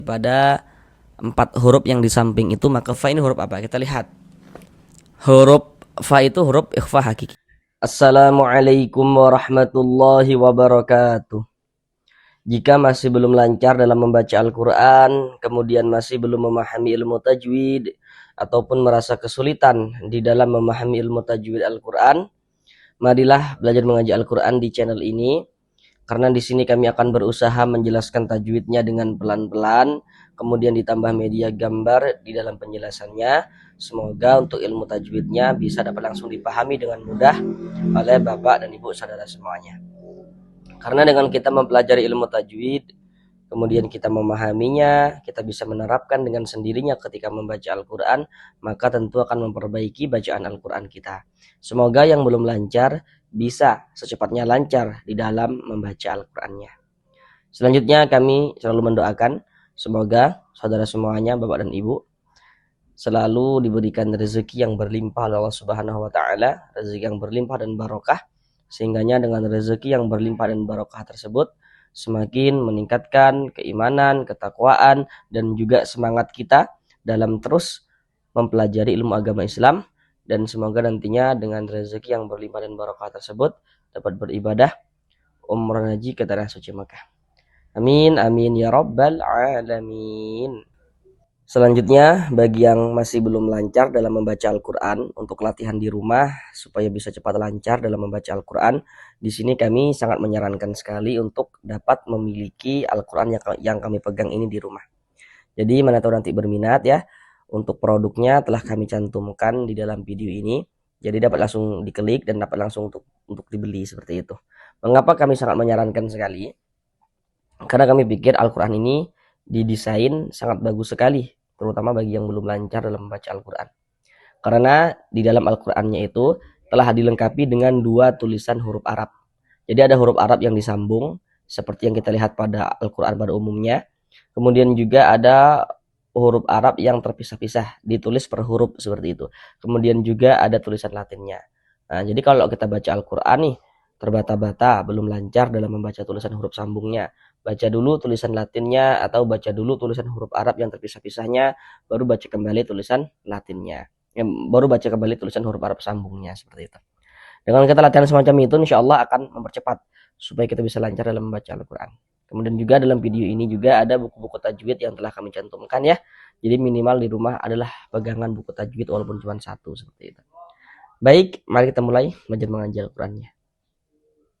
pada 4 huruf yang di samping itu, maka fa ini huruf apa? Kita lihat. Huruf fa itu huruf ikhfa hakiki. Assalamualaikum warahmatullahi wabarakatuh. Jika masih belum lancar dalam membaca Al-Quran, kemudian masih belum memahami ilmu tajwid, ataupun merasa kesulitan di dalam memahami ilmu tajwid Al-Quran, marilah belajar mengaji Al-Quran di channel ini. Karena di sini kami akan berusaha menjelaskan tajwidnya dengan pelan-pelan, kemudian ditambah media gambar di dalam penjelasannya. Semoga untuk ilmu tajwidnya bisa dapat langsung dipahami dengan mudah oleh Bapak dan Ibu saudara semuanya. Karena dengan kita mempelajari ilmu tajwid, kemudian kita memahaminya, kita bisa menerapkan dengan sendirinya ketika membaca Al-Quran, maka tentu akan memperbaiki bacaan Al-Quran kita. Semoga yang belum lancar bisa secepatnya lancar di dalam membaca Al-Qurannya. Selanjutnya kami selalu mendoakan semoga saudara semuanya, Bapak dan Ibu, selalu diberikan rezeki yang berlimpah oleh Allah Subhanahu wa taala, rezeki yang berlimpah dan barokah, sehingganya dengan rezeki yang berlimpah dan barokah tersebut semakin meningkatkan keimanan, ketakwaan, dan juga semangat kita dalam terus mempelajari ilmu agama Islam. Dan semoga nantinya dengan rezeki yang berlimpah dan barokah tersebut dapat beribadah umrah haji ke tanah suci Makkah. Amin amin ya rabbal alamin. Selanjutnya, bagi yang masih belum lancar dalam membaca Al-Quran, untuk latihan di rumah supaya bisa cepat lancar dalam membaca Al-Quran, di sini kami sangat menyarankan sekali untuk dapat memiliki Al-Quran yang kami pegang ini di rumah. Jadi mana tahu nanti berminat ya, untuk produknya telah kami cantumkan di dalam video ini. Jadi dapat langsung diklik dan dapat langsung untuk dibeli seperti itu. Mengapa kami sangat menyarankan sekali? Karena kami pikir Al-Quran ini didesain sangat bagus sekali, terutama bagi yang belum lancar dalam membaca Al-Quran. Karena di dalam Al-Qurannya itu telah dilengkapi dengan 2 tulisan huruf Arab. Jadi ada huruf Arab yang disambung, seperti yang kita lihat pada Al-Quran pada umumnya. Kemudian juga ada huruf Arab yang terpisah-pisah, ditulis per huruf seperti itu. Kemudian juga ada tulisan Latinnya. Nah, jadi kalau kita baca Al-Quran nih, terbata-bata, belum lancar dalam membaca tulisan huruf sambungnya, baca dulu tulisan Latinnya atau baca dulu tulisan huruf Arab yang terpisah-pisahnya, baru baca kembali tulisan Latinnya. Baru baca kembali tulisan huruf Arab sambungnya, seperti itu. Dengan kita latihan semacam itu, insya Allah akan mempercepat supaya kita bisa lancar dalam membaca Al-Quran. Kemudian juga dalam video ini juga ada buku-buku tajwid yang telah kami cantumkan ya. Jadi minimal di rumah adalah pegangan buku tajwid walaupun cuma 1 seperti itu. Baik, mari kita mulai belajar mengaji Al-Qurannya.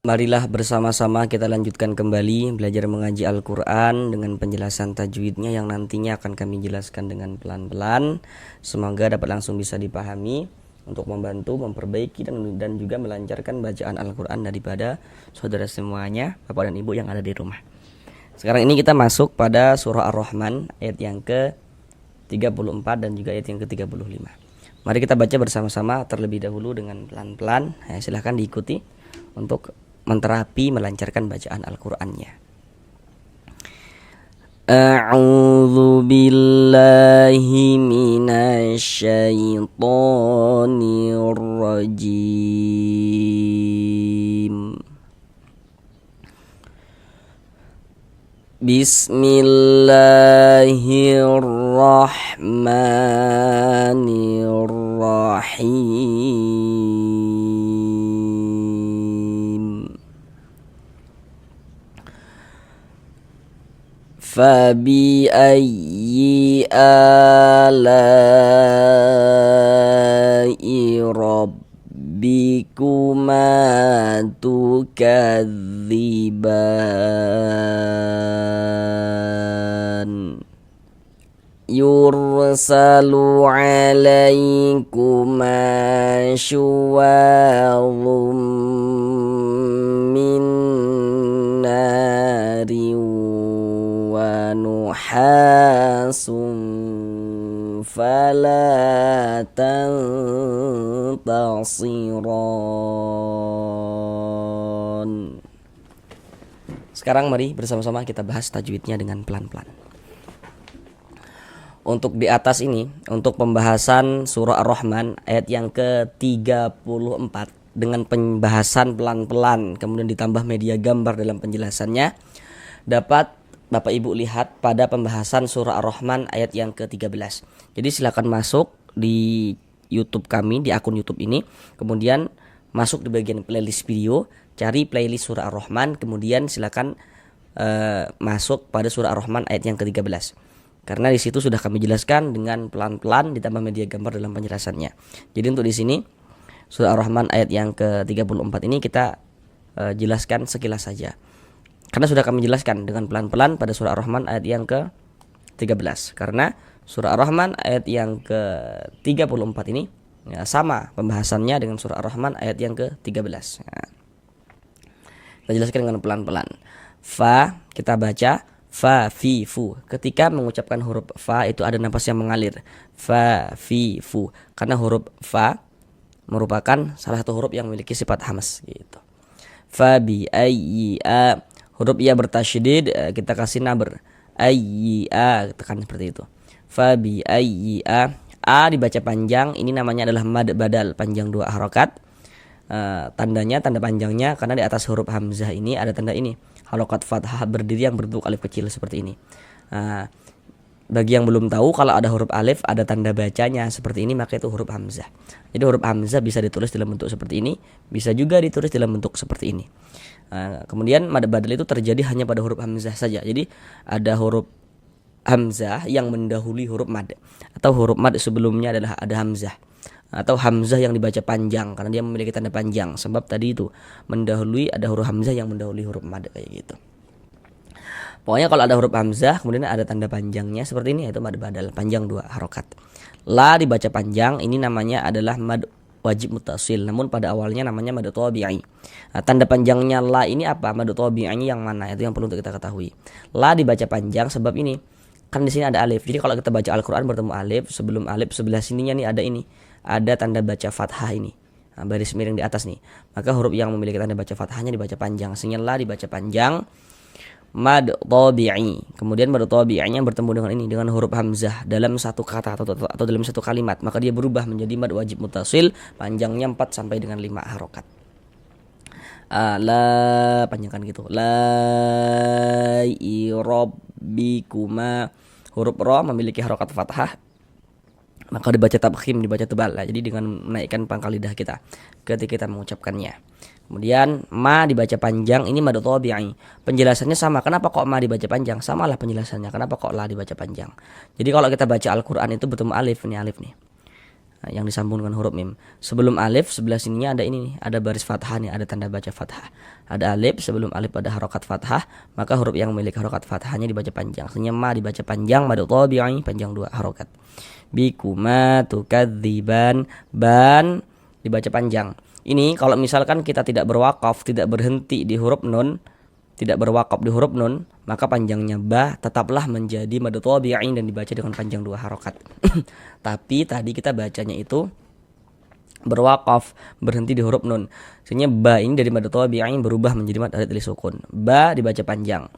Marilah bersama-sama kita lanjutkan kembali belajar mengaji Al-Quran dengan penjelasan tajwidnya yang nantinya akan kami jelaskan dengan pelan-pelan. Semoga dapat langsung bisa dipahami untuk membantu, memperbaiki dan juga melancarkan bacaan Al-Quran daripada saudara semuanya, Bapak dan Ibu yang ada di rumah. Sekarang ini kita masuk pada surah Ar-Rahman ayat yang ke-34 dan juga ayat yang ke-35. Mari kita baca bersama-sama terlebih dahulu dengan pelan-pelan. Silahkan diikuti untuk menterapi melancarkan bacaan Al-Qur'annya. A'udzu billahi minasy syaithanir rajim. Bismillahirrahmanirrahim. Fabi'ayyi ala'i rabbikuma tukadziban. Yursalu alaikuma syuwadhum min nari wa nuhasun fala tantasiran. Sekarang mari bersama-sama kita bahas tajwidnya dengan pelan-pelan. Untuk di atas ini, untuk pembahasan surah Ar-Rahman ayat yang ke-34 dengan pembahasan pelan-pelan, kemudian ditambah media gambar dalam penjelasannya, dapat Bapak Ibu lihat pada pembahasan surah Ar-Rahman ayat yang ke-13. Jadi silakan masuk di YouTube kami, di akun YouTube ini, kemudian masuk di bagian playlist video, cari playlist surah Ar-Rahman, kemudian silakan masuk pada surah Ar-Rahman ayat yang ke-13. Karena di situ sudah kami jelaskan dengan pelan-pelan ditambah media gambar dalam penjelasannya. Jadi untuk di sini surah Ar-Rahman ayat yang ke-34 ini kita jelaskan sekilas saja. Karena sudah kami jelaskan dengan pelan-pelan pada surah Ar-Rahman ayat yang ke-13. Karena surah Ar-Rahman ayat yang ke-34 ini ya, sama pembahasannya dengan surah Ar-Rahman ayat yang ke-13. Nah, kita jelaskan dengan pelan-pelan. Fa, kita baca fa, fi, fu. Ketika mengucapkan huruf fa itu ada napas yang mengalir. Fa, fi, fu. Karena huruf fa merupakan salah satu huruf yang memiliki sifat hamas gitu. Fa bi ayyi a. Huruf ya bertasydid kita kasih naber. Ayyi a, tekan seperti itu. Fa bi ayyi a. A dibaca panjang, ini namanya adalah mad badal, panjang 2 harokat. Tandanya, tanda panjangnya karena di atas huruf hamzah ini ada tanda ini, harokat fathah berdiri yang berbentuk alif kecil seperti ini. Bagi yang belum tahu, kalau ada huruf alif ada tanda bacanya seperti ini, maka itu huruf hamzah. Jadi huruf hamzah bisa ditulis dalam bentuk seperti ini, bisa juga ditulis dalam bentuk seperti ini. Kemudian mad badal itu terjadi hanya pada huruf hamzah saja. Jadi ada huruf hamzah yang mendahului huruf mad, atau huruf mad sebelumnya adalah ada hamzah, atau hamzah yang dibaca panjang karena dia memiliki tanda panjang. Sebab tadi itu mendahului, ada huruf hamzah yang mendahului huruf mad kayak gitu. Pokoknya kalau ada huruf hamzah kemudian ada tanda panjangnya seperti ini, yaitu mad badal, panjang 2 harokat. La dibaca panjang, ini namanya adalah mad wajib mutasil, namun pada awalnya namanya mad tabi'i. Tanda panjangnya la ini apa? Mad tabi'inya yang mana? Itu yang perlu untuk kita ketahui. La dibaca panjang sebab ini kan di sini ada alif. Jadi kalau kita baca Al-Qur'an bertemu alif, sebelum alif sebelah sininya nih ada ini, ada tanda baca fathah ini. Baris miring di atas nih. Maka huruf yang memiliki tanda baca fathahnya dibaca panjang. Sehingga la dibaca panjang, mad tabi'i. Kemudian mad tabi'inya bertemu dengan ini, dengan huruf hamzah dalam satu kata atau dalam satu kalimat, maka dia berubah menjadi mad wajib mutasil, panjangnya 4 sampai dengan 5 harokat. La, panjangkan gitu. La rabbikuma. Huruf ra memiliki harokat fathah, maka dibaca tabkhim, dibaca tebal. Jadi dengan menaikkan pangkal lidah kita ketika kita mengucapkannya. Kemudian ma dibaca panjang, ini mad tabi'i. Penjelasannya sama. Kenapa kok ma dibaca panjang? Samalah penjelasannya. Kenapa kok la dibaca panjang? Jadi kalau kita baca Al-Qur'an itu bertemu alif nih. Yang disambung dengan huruf mim. Sebelum alif sebelah sininya ada ini nih, ada baris fathah nih, ada tanda baca fathah. Ada alif, sebelum alif ada harokat fathah, maka huruf yang memiliki harokat fathahnya dibaca panjang. Sehingga ma dibaca panjang, mad tabi'i, panjang 2 harokat. Bikuma tukadziban, ban dibaca panjang. Ini kalau misalkan kita tidak berwakaf, tidak berhenti di huruf nun, tidak berwakaf di huruf nun, maka panjangnya ba tetaplah menjadi mad tabi'i dan dibaca dengan panjang 2 harokat. Tapi tadi kita bacanya itu berwakaf, berhenti di huruf nun. Sehingga ba ini dari mad tabi'i berubah menjadi mad alif sukun. Ba dibaca panjang.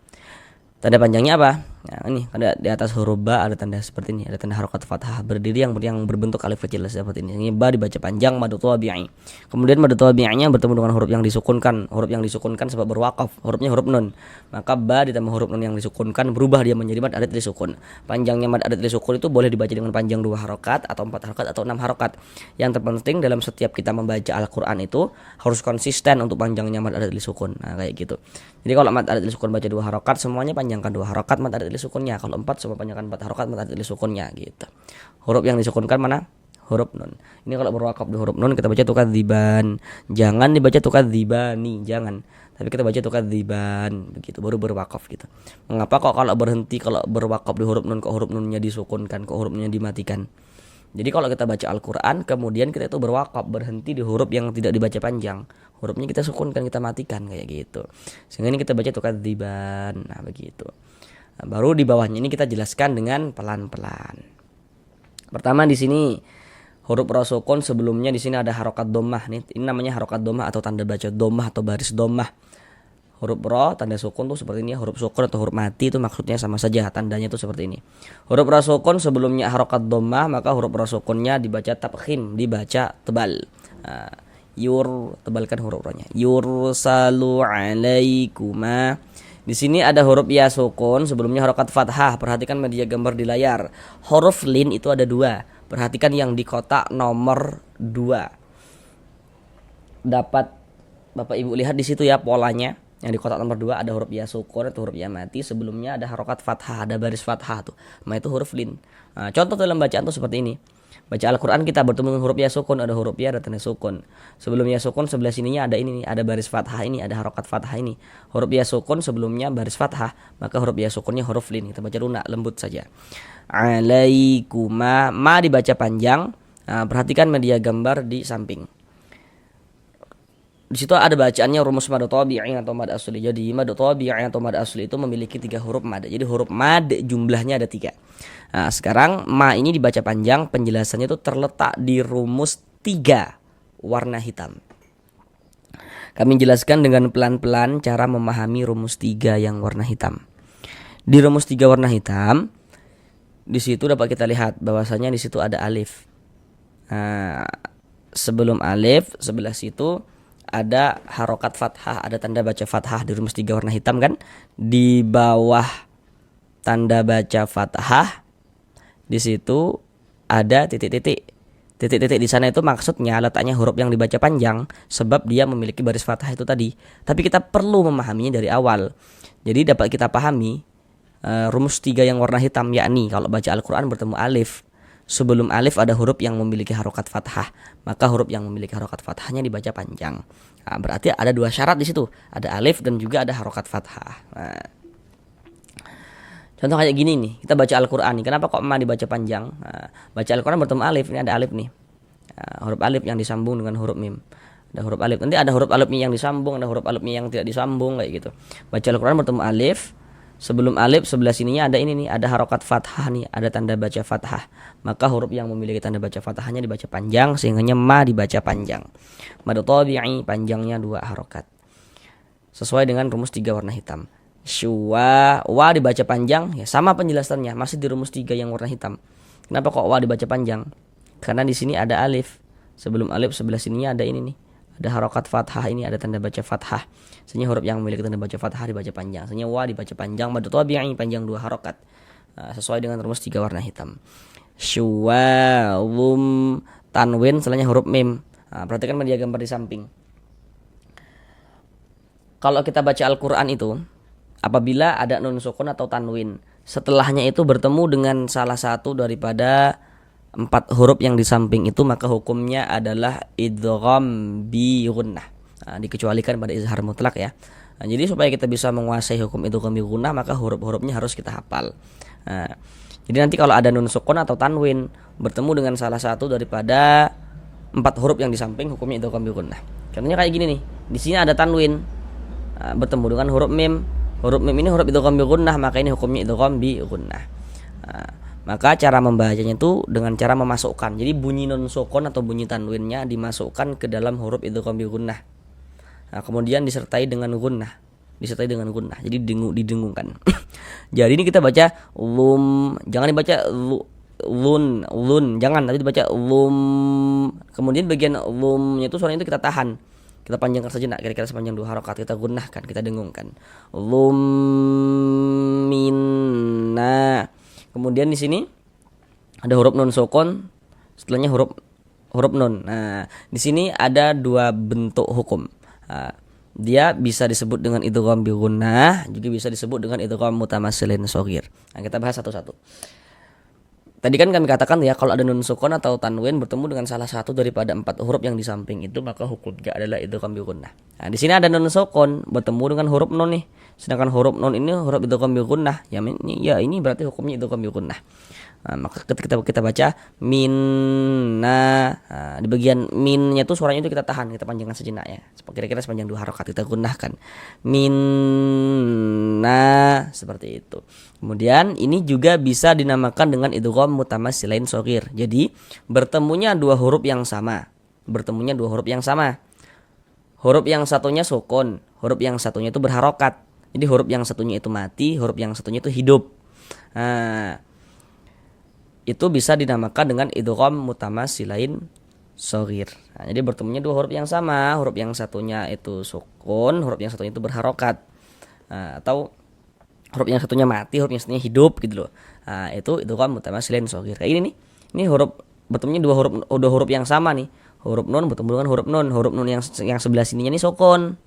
Tanda panjangnya apa? Nah, ini ada di atas huruf ba ada tanda seperti ini, ada tanda harokat fathah berdiri yang berbentuk alif kecil seperti ini. Ini ba dibaca panjang, mad tabi'i. Kemudian mad tabi'inya bertemu dengan huruf yang disukunkan. Huruf yang disukunkan sebab berwakaf, hurufnya huruf nun. Maka ba ditambah huruf nun yang disukunkan berubah dia menjadi mad alif sukun. Panjangnya mad alif sukun itu boleh dibaca dengan panjang 2 harokat atau 4 harokat atau 6 harokat. Yang terpenting dalam setiap kita membaca Al-Qur'an itu harus konsisten untuk panjangnya mad alif sukun. Nah, kayak gitu. Jadi kalau mad alif sukun baca 2 harokat, semuanya panjangkan 2 harokat mad alif sukunnya. Kalau 4 semua panjangkan 4 harokat mad alif sukunnya gitu. Huruf yang disukunkan mana? Huruf nun. Ini kalau berwakaf di huruf nun kita baca tukadziban. Jangan dibaca tukadzibani, jangan. Tapi kita baca tukadziban begitu, baru berwakaf gitu. Mengapa kok kalau berhenti, kalau berwakaf di huruf nun kok huruf nunnya disukunkan, kok huruf nunnya dimatikan? Jadi kalau kita baca Al-Qur'an kemudian kita itu berwakaf, berhenti di huruf yang tidak dibaca panjang, hurufnya kita sukunkan, kita matikan kayak gitu. Sehingga ini kita baca tukadziban. Nah, begitu. Nah, baru di bawahnya ini kita jelaskan dengan pelan-pelan. Pertama di sini huruf ra sukun, sebelumnya di sini ada harokat dhammah nih. Ini namanya harokat dhammah atau tanda baca dhammah atau baris dhammah. Huruf ra tanda sukun tuh seperti ini, huruf sukun atau huruf mati itu maksudnya sama saja, tandanya tuh seperti ini. Huruf ra sukun sebelumnya harokat dhammah, maka huruf ra sukunnya dibaca tabkhim, dibaca tebal. Tebalkan huruf ra-nya. Yursalu alaikuma. Di sini ada huruf ya sukun, sebelumnya harokat fathah. Perhatikan media gambar di layar. Huruf lin itu ada 2. Perhatikan yang di kotak nomor 2. Dapat Bapak Ibu lihat di situ ya polanya. Yang di kotak nomor 2 ada huruf ya sukun atau huruf ya mati. Sebelumnya ada harokat fathah, ada baris fathah tuh. Nah itu huruf lin. Nah, contoh dalam bacaan tuh seperti ini. Baca Al-Quran kita bertemu dengan huruf ya sukun, ada huruf ya, ada tanda sukun. Sebelum ya sukun sebelah sininya ada ini nih, ada baris fathah ini, ada harokat fathah ini. Huruf ya sukun sebelumnya baris fathah, maka huruf ya sukunnya huruf lin. Kita baca lunak, lembut saja. Alaikuma, ma dibaca panjang. Nah, perhatikan media gambar di samping. Di situ ada bacaannya rumus mad tabi'i atau mad asli. Jadi mad tabi'i atau mad asli itu memiliki 3 huruf mad. Jadi huruf mad jumlahnya ada 3. Nah, sekarang ma ini dibaca panjang, penjelasannya itu terletak di rumus 3 warna hitam. Kami jelaskan dengan pelan-pelan cara memahami rumus 3 yang warna hitam. Di rumus 3 warna hitam, di situ dapat kita lihat bahwasanya di situ ada alif. Nah, sebelum alif sebelah situ ada harokat fathah, ada tanda baca fathah di rumus 3 warna hitam kan. Di bawah tanda baca fathah di situ ada titik-titik. Titik-titik di sana itu maksudnya letaknya huruf yang dibaca panjang sebab dia memiliki baris fathah itu tadi. Tapi kita perlu memahaminya dari awal. Jadi dapat kita pahami rumus 3 yang warna hitam, yakni kalau baca Al-Quran bertemu alif. Sebelum alif ada huruf yang memiliki harokat fathah, maka huruf yang memiliki harokat fathahnya dibaca panjang. Nah, berarti ada 2 syarat di situ, ada alif dan juga ada harokat fathah. Nah, contoh kayak gini nih, kita baca Al-Quran nih, kenapa kok ma dibaca panjang? Nah, baca Al-Quran bertemu alif, ini ada alif nih. Nah, huruf alif yang disambung dengan huruf mim. Ada huruf alif, nanti ada huruf alifnya yang disambung, ada huruf alifnya yang tidak disambung kayak gitu. Baca Al-Quran bertemu alif. Sebelum alif sebelah sininya ada ini nih, ada harokat fathah nih, ada tanda baca fathah. Maka huruf yang memiliki tanda baca fathahnya dibaca panjang, sehingga ma dibaca panjang. Mad tabi'i panjangnya 2 harokat. Sesuai dengan rumus 3 warna hitam. Syua, wa dibaca panjang, ya sama penjelasannya, masih di rumus 3 yang warna hitam. Kenapa kok wa dibaca panjang? Karena di sini ada alif. Sebelum alif sebelah sininya ada ini nih. Ada harokat fathah ini, ada tanda baca fathah. Sehingga huruf yang memiliki tanda baca fathah dibaca panjang. Sehingga wa dibaca panjang, mad tabi'i panjang 2 harokat. Sesuai dengan rumus 3 warna hitam. Syua, wum, tanwin setelahnya huruf mim. Perhatikan media gambar di samping. Kalau kita baca Al-Quran itu, apabila ada nun sukun atau tanwin, setelahnya itu bertemu dengan salah satu daripada 4 huruf yang di samping itu, maka hukumnya adalah idgham bi gunnah. Dikecualikan pada izhar mutlak ya. Jadi supaya kita bisa menguasai hukum idgham bi gunnah, maka huruf-hurufnya harus kita hafal. Jadi nanti kalau ada nun sukun atau tanwin bertemu dengan salah satu daripada 4 huruf yang di samping, hukumnya idgham bi gunnah. Contohnya kayak gini nih. Di sini ada tanwin bertemu dengan huruf mim. Huruf mim ini huruf idgham bi gunnah, maka ini hukumnya idgham bi gunnah. Maka cara membacanya itu dengan cara memasukkan. Jadi bunyi nun sukun atau bunyi tanwinnya dimasukkan ke dalam huruf idgham bi gunnah. Kemudian disertai dengan gunnah. Jadi didengungkan. Jadi ini kita baca lum, jangan dibaca lun, jangan, tapi dibaca lum. Kemudian bagian lumnya itu suaranya itu kita tahan. Kita panjangkan sejenak, kira-kira sepanjang 2 harokat, kita gunnahkan, kita dengungkan. Lum minna. Kemudian di sini ada huruf nun sukun, setelahnya huruf nun. Nah, di sini ada 2 bentuk hukum. Dia bisa disebut dengan idgham bi gunnah, juga bisa disebut dengan idgham mutamassilin shaghir. Nah, kita bahas satu-satu. Tadi kan kami katakan ya, kalau ada nun sukun atau tanwin bertemu dengan salah satu daripada 4 huruf yang di samping itu, maka hukumnya adalah idgham bi gunnah. Nah, di sini ada nun sukun bertemu dengan huruf nun nih. Sedangkan huruf nun ini huruf idgham bi gunnah. Ini berarti hukumnya idgham bi gunnah. Maka ketika kita baca minna, di bagian minnya itu suaranya itu kita tahan, kita panjangkan sejenak ya. Kira-kira sepanjang 2 harokat kita gunnahkan. Minna, seperti itu. Kemudian ini juga bisa dinamakan dengan idgham mutamassilain shaghir. Jadi bertemunya 2 huruf yang sama. Huruf yang satunya sukun, huruf yang satunya itu berharokat. Jadi huruf yang satunya itu mati, huruf yang satunya itu hidup. Itu bisa dinamakan dengan idgham mutamassilain shaghir. Jadi bertemunya 2 huruf yang sama, huruf yang satunya itu sukun, huruf yang satunya itu berharokat. atau huruf yang satunya mati, huruf yang satunya hidup gitu loh. Itu idgham mutamatsilain shaghir. Kayak ini nih. Ini huruf bertemunya dua huruf yang sama nih. Huruf nun bertemu dengan huruf nun. Huruf nun yang sebelah sininya nih sukun.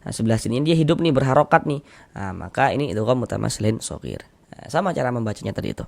Sebelah sininya dia hidup nih, berharokat nih. Maka ini idgham mutamatsilain shaghir. Sama cara membacanya tadi itu.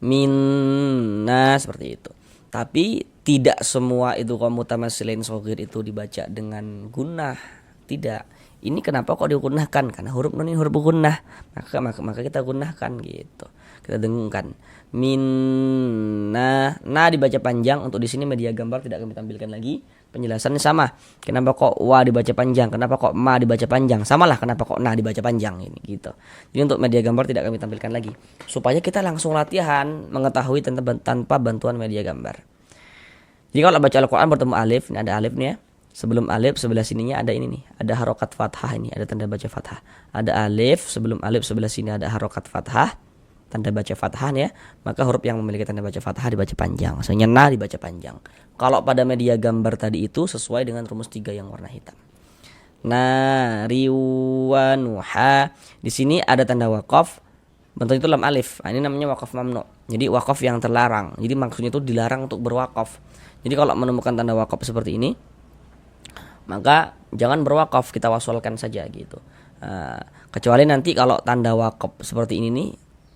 Minna seperti itu. Tapi tidak semua idgham mutamatsilain shaghir itu dibaca dengan gunnah. Tidak. Ini kenapa kok digunnahkan? Karena huruf nun ini huruf gunnah. Maka kita gunnahkan gitu. Kita dengungkan. Minna. Na dibaca panjang. Untuk di sini media gambar tidak kami tampilkan lagi. Penjelasannya sama. Kenapa kok wa dibaca panjang? Kenapa kok ma dibaca panjang? Samalah kenapa kok na dibaca panjang ini gitu. Jadi untuk media gambar tidak kami tampilkan lagi. Supaya kita langsung latihan mengetahui tanpa bantuan media gambar. Jadi kalau baca Al-Quran bertemu alif, ini ada alif nih ya. Sebelum alif sebelah sininya ada ini nih, ada harokat fathah ini, ada tanda baca fathah. Ada alif, sebelum alif sebelah sini ada harokat fathah, tanda baca fathah ya. Maka huruf yang memiliki tanda baca fathah dibaca panjang. Misalnya na dibaca panjang. Kalau pada media gambar tadi itu sesuai dengan rumus 3 yang warna hitam. Na, riwa, nuha. Di sini ada tanda waqaf. Bentuk itu lam alif. Ini namanya waqaf mamnu. Jadi waqaf yang terlarang. Jadi maksudnya itu dilarang untuk berwaqaf. Jadi kalau menemukan tanda waqaf seperti ini, maka jangan berwakaf, kita wasolkan saja gitu. Kecuali nanti kalau tanda wakaf seperti ini nih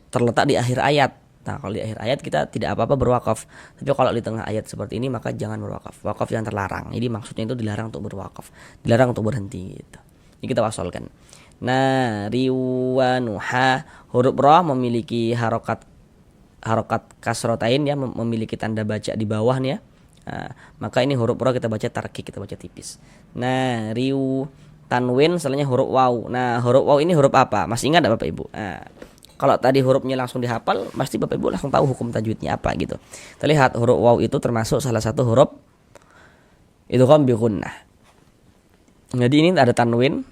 terletak di akhir ayat. Nah kalau di akhir ayat kita tidak apa-apa berwakaf. Tapi kalau di tengah ayat seperti ini maka jangan berwakaf. Wakaf yang terlarang. Jadi maksudnya itu dilarang untuk berwakaf, dilarang untuk berhenti gitu. Jadi kita wasolkan. Nah riwanuha, huruf ra memiliki harokat kasrotain ya, memiliki tanda baca di bawah nih ya. Maka ini huruf ra kita baca tarkik, kita baca tipis. Nah, riu tanwin setelahnya huruf waw. Nah, huruf waw ini huruf apa? Masih ingat Bapak Ibu? Kalau tadi hurufnya langsung dihafal, pasti Bapak Ibu langsung tahu hukum tajwidnya apa gitu. Kita lihat huruf waw itu termasuk salah satu huruf idgham bi gunnah. Jadi ini ada tanwin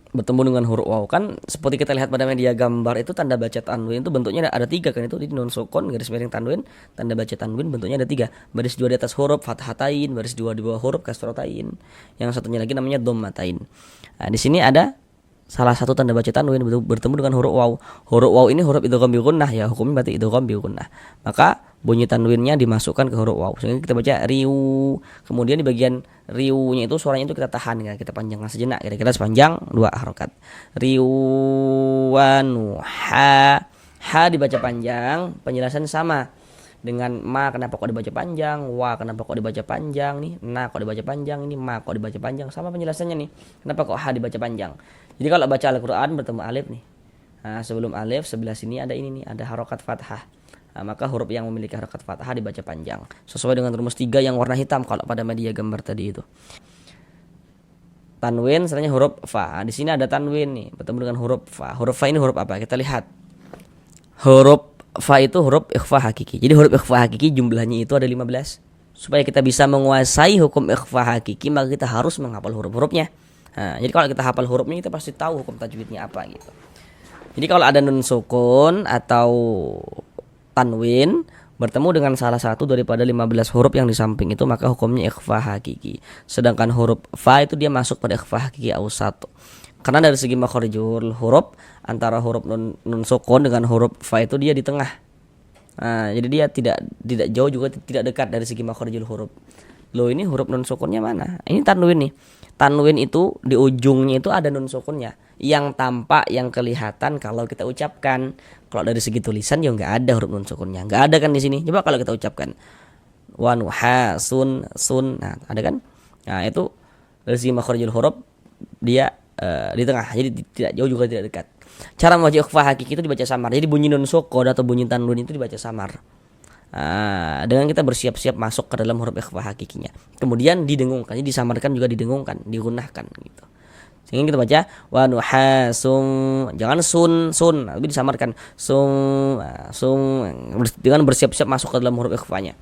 bertemu dengan huruf waw, kan seperti kita lihat pada media gambar itu tanda baca tanwin itu bentuknya ada 3 kan, itu di nun sukun garis miring tanwin, tanda baca tanwin bentuknya ada 3, baris 2 di atas huruf fathatain, baris 2 di bawah huruf kasrotain, yang satunya lagi namanya dhammatain. Di sini ada salah satu tanda baca tanwin bertemu dengan huruf waw. Huruf waw ini huruf idgham bi gunnah ya, hukumnya berarti idgham bi gunnah. Maka bunyi tanwinnya dimasukkan ke huruf waw sehingga kita baca riu. Kemudian di bagian riunya itu suaranya itu kita tahan ya, kita panjangkan sejenak kira-kira sepanjang 2 harokat. Riwanuha, ha dibaca panjang, penjelasan sama dengan ma kenapa kok dibaca panjang, wa kenapa kok dibaca panjang nih, na kok dibaca panjang, ini ma kok dibaca panjang, sama penjelasannya nih. Kenapa kok ha dibaca panjang? Jadi kalau baca Al-Quran bertemu alif nih. Sebelum alif sebelah sini ada ini nih, ada harokat fathah. Maka huruf yang memiliki harokat fathah dibaca panjang sesuai dengan rumus 3 yang warna hitam kalau pada media gambar tadi itu. Tanwin setelahnya huruf fa. Di sini ada tanwin nih bertemu dengan huruf fa. Huruf fa ini huruf apa? Kita lihat. Huruf fa itu huruf ikhfa hakiki. Jadi huruf ikhfa hakiki jumlahnya itu ada 15. Supaya kita bisa menguasai hukum ikhfa hakiki maka kita harus menghafal huruf-hurufnya. Jadi kalau kita hafal hurufnya kita pasti tahu hukum tajwidnya apa gitu. Jadi kalau ada nun sukun atau tanwin bertemu dengan salah satu daripada 15 huruf yang di samping itu maka hukumnya ikhfa hakiki. Sedangkan huruf fa itu dia masuk pada ikhfa hakiki ausat. Karena dari segi makharijul huruf antara huruf nun sukun dengan huruf fa itu dia di tengah. Jadi dia tidak jauh juga tidak dekat dari segi makharijul huruf. Loh ini huruf nun sukunnya mana? Ini tanwin nih. Tanwin itu di ujungnya itu ada nun sukunnya yang tampak, yang kelihatan kalau kita ucapkan. Kalau dari segi tulisan ya nggak ada huruf nun sukunnya, nggak ada kan di sini. Coba kalau kita ucapkan wanuha sun. Nah ada kan? Nah itu dari segi makharijul huruf dia di tengah, jadi tidak jauh juga tidak dekat. Cara membaca ikhfa hakiki itu dibaca samar. Jadi bunyi nun sukun atau bunyi tanwin itu dibaca samar. Dengan kita bersiap-siap masuk ke dalam huruf ikhfa hakikinya. Kemudian didengungkan, jadi disamarkan juga didengungkan, digunakan gitu. Sehingga kita baca wa nuhasum, jangan sun, tapi disamarkan sum dengan bersiap-siap masuk ke dalam huruf ikhfanya.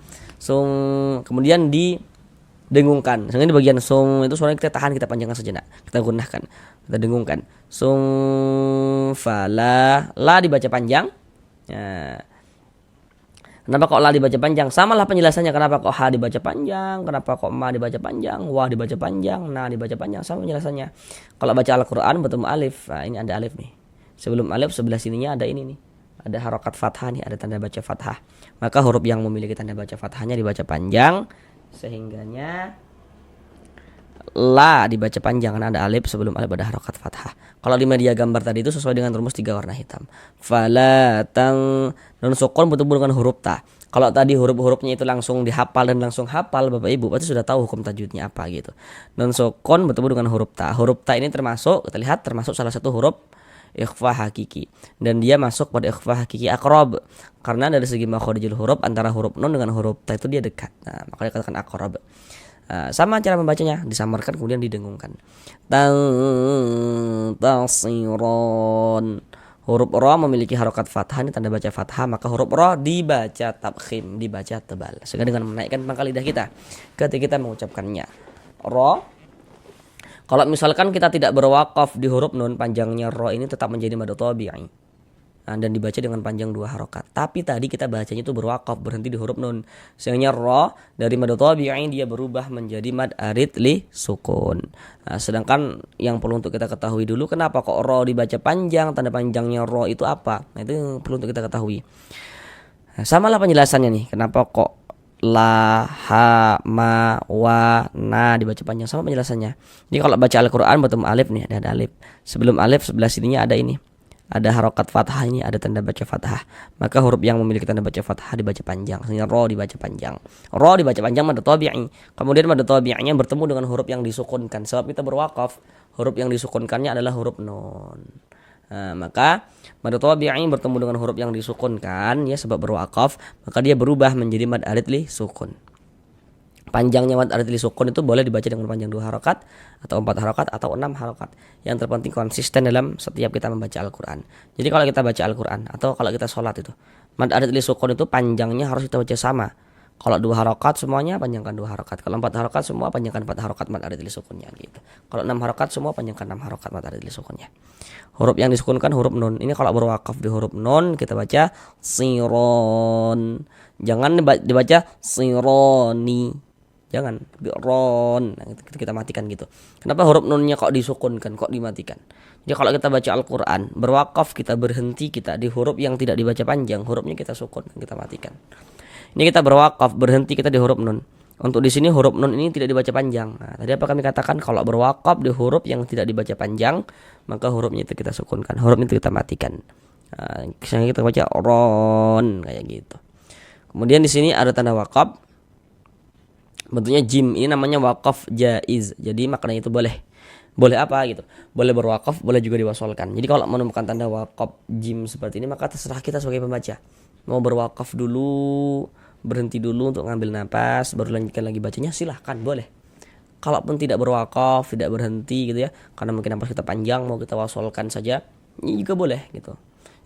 Kemudian didengungkan. Sehingga di bagian sum itu suaranya kita tahan, kita panjangkan sejenak, kita gunakan, kita dengungkan. Fala, la dibaca panjang. Kenapa kok la dibaca panjang? Samalah penjelasannya, kenapa kok ha dibaca panjang, kenapa kok ma dibaca panjang, wa dibaca panjang, na dibaca panjang, sama penjelasannya. Kalau baca Al-Quran bertemu alif, nah ini ada alif nih. Sebelum alif sebelah sininya ada ini nih. Ada harokat fathah nih, ada tanda baca fathah. Maka huruf yang memiliki tanda baca fathahnya dibaca panjang, sehingganya la dibaca panjang karena ada alif, sebelum alif ada harokat fathah. Kalau di media gambar tadi itu sesuai dengan rumus 3 warna hitam. Fala tang nun sukun bertemu dengan huruf ta. Kalau tadi huruf-hurufnya itu langsung dihafal dan langsung hafal Bapak Ibu, berarti sudah tahu hukum tajwidnya apa gitu. Nun sukun bertemu dengan huruf ta. Huruf ta ini termasuk, kita lihat termasuk salah satu huruf ikhfa hakiki, dan dia masuk pada ikhfa hakiki aqrab karena dari segi makharijul huruf antara huruf nun dengan huruf ta itu dia dekat. Nah, makanya dikatakan aqrab. Sama cara membacanya, disamarkan kemudian didengungkan. Tasiron. Huruf ro memiliki harokat fathah, ini tanda baca fathah, maka huruf ro dibaca tabkhim, dibaca tebal, sehingga dengan menaikkan pangkal lidah kita ketika kita mengucapkannya. Ro, kalau misalkan kita tidak berwakaf di huruf nun, panjangnya ro ini tetap menjadi mad tabi'i. Dan dibaca dengan panjang 2 harokat. Tapi tadi kita bacanya itu berwakaf, berhenti di huruf nun. Sehingga ro dari mad tabi'i dia berubah menjadi mad arid li sukun. Sedangkan yang perlu untuk kita ketahui dulu, kenapa kok ro dibaca panjang, tanda panjangnya ro itu apa? Nah, itu yang perlu untuk kita ketahui. Samalah penjelasannya nih, kenapa kok la, ha, ma, wa, na dibaca panjang, sama penjelasannya. Jadi kalau baca Al-Quran bertemu alif nih, ada alif. Sebelum alif sebelah sininya ada ini. Ada harokat fathah, ini ada tanda baca fathah. Maka huruf yang memiliki tanda baca fathah dibaca panjang, sehingga ro dibaca panjang. Ro dibaca panjang mad tabi'i. Kemudian mad tabi'inya bertemu dengan huruf yang disukunkan. Sebab kita berwakaf, huruf yang disukunkannya adalah huruf nun. Maka mad tabi'i bertemu dengan huruf yang disukunkan, ya sebab berwakaf, maka dia berubah menjadi mad arid li sukun. Panjangnya mad arid li sukun itu boleh dibaca dengan panjang 2 harokat atau 4 harokat atau 6 harokat. Yang terpenting konsisten dalam setiap kita membaca Al-Quran. Jadi kalau kita baca Al-Quran atau kalau kita sholat itu, mad arid li sukun itu panjangnya harus kita baca sama. Kalau 2 harokat semuanya panjangkan 2 harokat. Kalau 4 harokat semua panjangkan 4 harokat mad arid li sukunnya gitu. Kalau 6 harokat semua panjangkan 6 harokat mad arid li sukunnya. Huruf yang disukunkan huruf nun. Ini kalau berwakaf di huruf nun kita baca siron. Jangan dibaca sironi. Jangan ron. Nah, kita matikan gitu. Kenapa huruf nunnya kok disukunkan, kok dimatikan? Jadi kalau kita baca Al-Quran, berwakaf kita berhenti kita di huruf yang tidak dibaca panjang, hurufnya kita sukun, kita matikan. Ini kita berwakaf berhenti kita di huruf nun. Untuk di sini huruf nun ini tidak dibaca panjang. Nah, tadi apa kami katakan, kalau berwakaf di huruf yang tidak dibaca panjang, maka hurufnya itu kita sukunkan, huruf itu kita matikan. Nah, kita baca ron kayak gitu. Kemudian di sini ada tanda wakaf. Bentuknya jim, ini namanya wakaf jaiz. Jadi maknanya itu boleh. Boleh apa gitu? Boleh berwakaf, boleh juga diwasolkan. Jadi kalau menemukan tanda wakaf jim seperti ini, maka terserah kita sebagai pembaca. Mau berwakaf dulu, berhenti dulu untuk ngambil napas, baru lanjutkan lagi bacanya, silahkan, boleh. Kalaupun tidak berwakaf, tidak berhenti gitu ya, karena mungkin napas kita panjang, mau kita wasolkan saja, ini juga boleh gitu.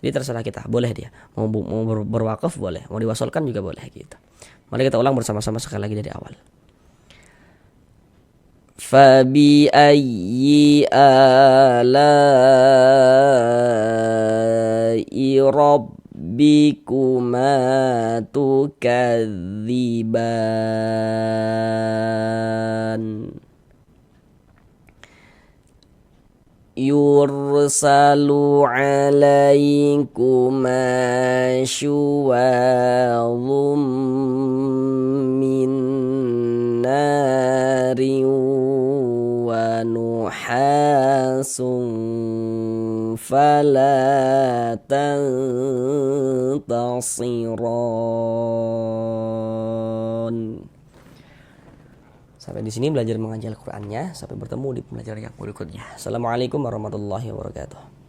Jadi terserah kita, boleh dia. Mau berwakaf boleh, mau diwasolkan juga boleh gitu. Mari kita ulang bersama-sama sekali lagi dari awal. Fabi ayyi ala'i rabbikuma tukadziban. Yursalu alaikuma syuwadhum min narin wa nuhasun fala tantasiron. Sampai di sini belajar mengaji Al-Qur'annya. Sampai bertemu di pembelajaran yang berikutnya. Assalamualaikum warahmatullahi wabarakatuh.